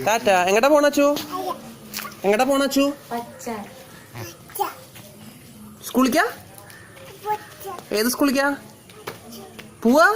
ടാറ്റ. എങ്ങടാ പോണച്ചു? എങ്ങടാ പോണച്ചു? സ്കൂളിക്കാ? ഏത് സ്കൂളിക്കാ പോവാ?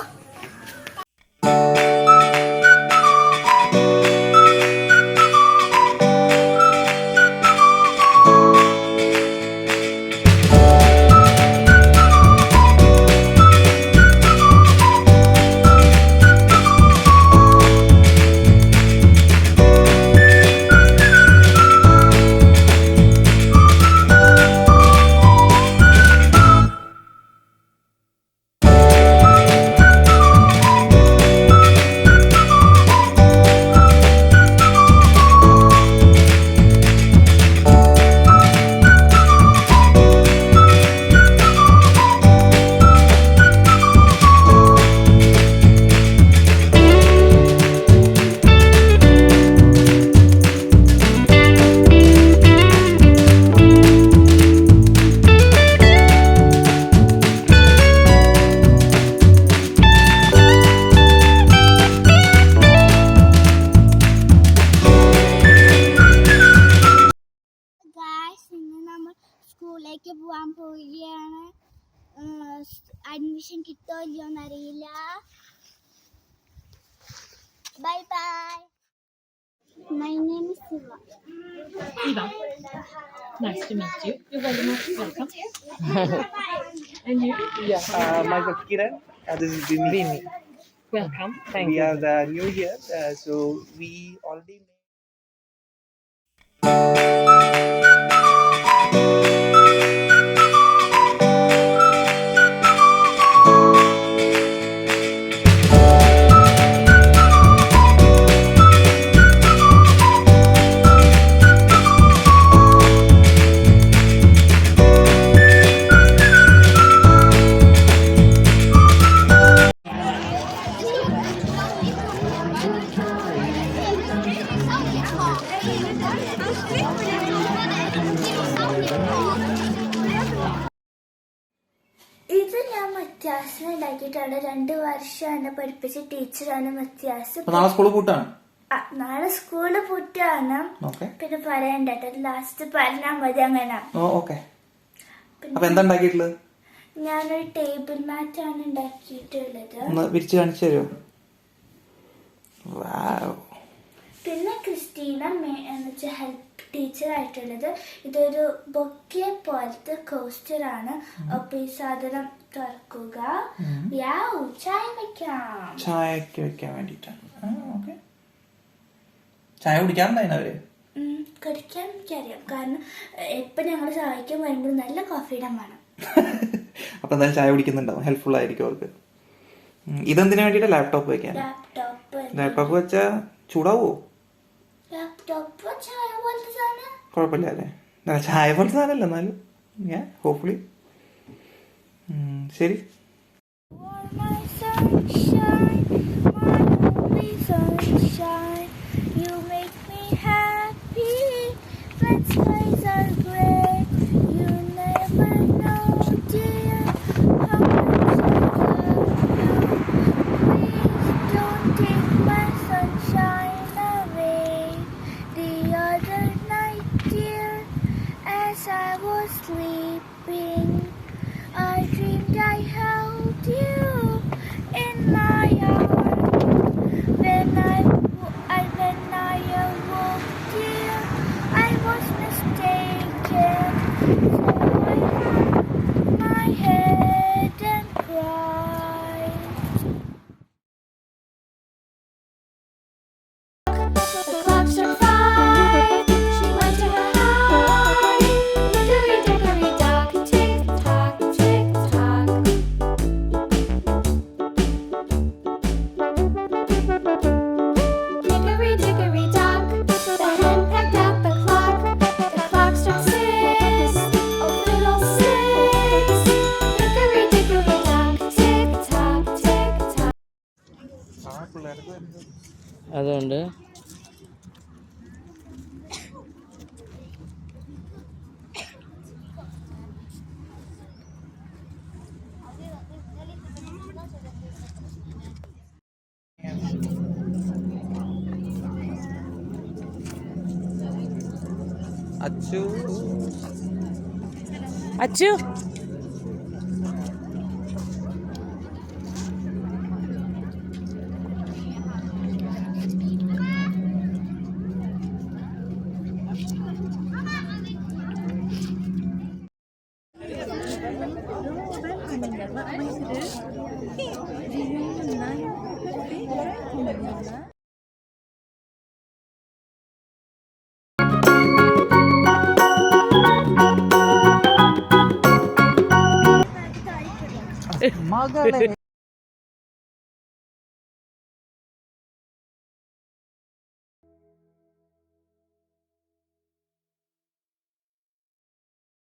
സ്കൂളിലേക്ക് പോകാൻ പോവുകയാണ്. അഡ്മിഷൻ കിട്ടോ ഇല്ലയോ എന്നറിയില്ല. Bye bye. My name is Siva. Eva. Nice to meet you. You're very much welcome. And you? Yeah, myself Kiran. This is Vini. Welcome. Thank you. We are the new year, so we already. ഇത് ഞാൻ മത്യാസിനെ ഉണ്ടാക്കിയിട്ടാണ്. 2 വർഷം എന്നെ പഠിപ്പിച്ച ടീച്ചറാണ് Mathias. നാളെ school പൂട്ടാണ്. നാളെ school പൂട്ടാണ്. പിന്നെ പറയണ്ട, ലാസ്റ്റ് പറഞ്ഞാൽ മതി. അങ്ങനെ ഞാനൊരു ടേബിൾ മാറ്റ് ആണ് ഉണ്ടാക്കിയിട്ടുള്ളത്. വിരിച്ചു കാണിച്ചു തരുമോ? പിന്നെ ക്രിസ്റ്റീന ഹെൽപ്പ് ടീച്ചർ ആയിട്ടുള്ളത്. ഇതൊരു ബൊക്കെ പോലത്തെ കോസ്റ്റർ ആണ്. അപ്പൊ ഈ സാധനം തുറക്കുക, ചായക്ക് വെക്കാൻ വേണ്ടിട്ടാണ്. ചായ കുടിക്കാറുണ്ടായിരുന്നു അവര്. കുടിക്കാൻ എനിക്കറിയാം, കാരണം എപ്പൊ ഞങ്ങള് ചായക്കാൻ വരുമ്പോൾ നല്ല കോഫി ഇടാൻ വേണം. അപ്പൊ എന്തായാലും ചായ കുടിക്കുന്നുണ്ടാവും, ഹെൽപ്ഫുൾ ആയിരിക്കും അവർക്ക്. ഇതെന്തിനു വേണ്ടിട്ടാ? ലാപ്ടോപ്പ് വെക്കാൻ. ലാപ്ടോപ്പ് വെച്ചാ ചൂടാവോ? കുഴപ്പമില്ല അല്ലേ? ചായ പോലത്തെ സാധനമല്ല, എന്നാലും ഹോപ്പ്ഫുള്ളി. ശരി. അതുകൊണ്ട് അച്ചു അച്ചു മകളെ